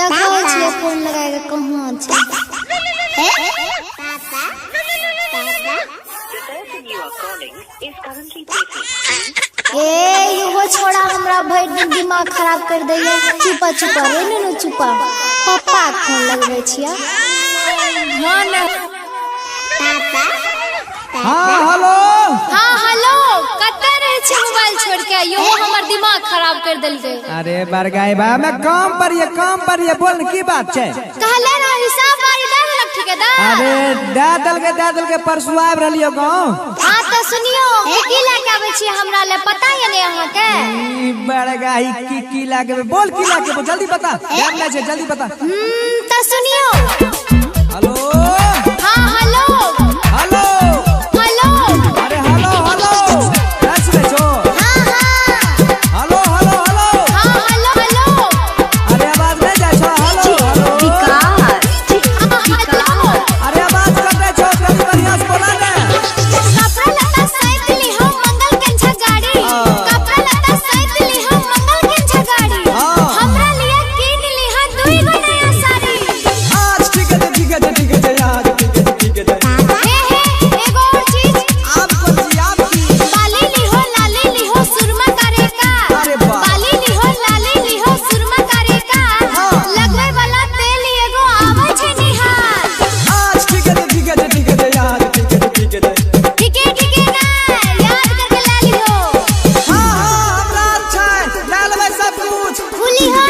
देखो छिए फोन लगाएगा कहाँ छै। ए युवा छोड़ा हमरा भर दिन दिमाग खराब कर दैया। चुपा चुपा रे ननु चुपा। पापा फोन लगबै छिया। हाँ हेलो। हाँ हेलो कतै रहे छी मोबाइल छोड़ के। यो हमर दिमाग खराब कर देलकै। अरे बरगाई बा मैं काम पर ये बोल की बात छै। कहले रहो हिसाब बारी दे देलक ठेकेदार। अरे दे दल के परसू आब रहलियो गांव। हां तो सुनियो की लेके आबै छी हमरा ले पता ये ने अहाँ के। ई बरगाई की लागे बोल की लागे जल्दी बता। टाइम नै छै जल्दी बता। तो सुनियो। हेलो। हां हेलो। हेलो। हेलो। अरे हेलो कैसे ले छो। हां हेलो। हां हेलो। अरे आवाज नहीं जाय छो। Hello hello. अरे आवाज कटे छो कभी बढ़िया से बोला ने। कपड़ा लता सहित ली हम मंगल केंछा गाड़ी। कपड़ा लता सहित ली हम मंगल केंछा गाड़ी। हमरा लिए कीन ली हां दुई गो नया साड़ी। आज ठीक है यार ठीक है। हे एगो और चीज। आपकी बाली ली हो सुरमा करे का। अरे वाह। बाली ली हो सुरमा करे का। लगवे वाला तेल एगो आवे छै निहार। आज ठीक है यार ठीक है। ठीक है ना याद करके ला लियो। हाँ हमरा अच्छा है ले लेबै सब कुछ। खुली हो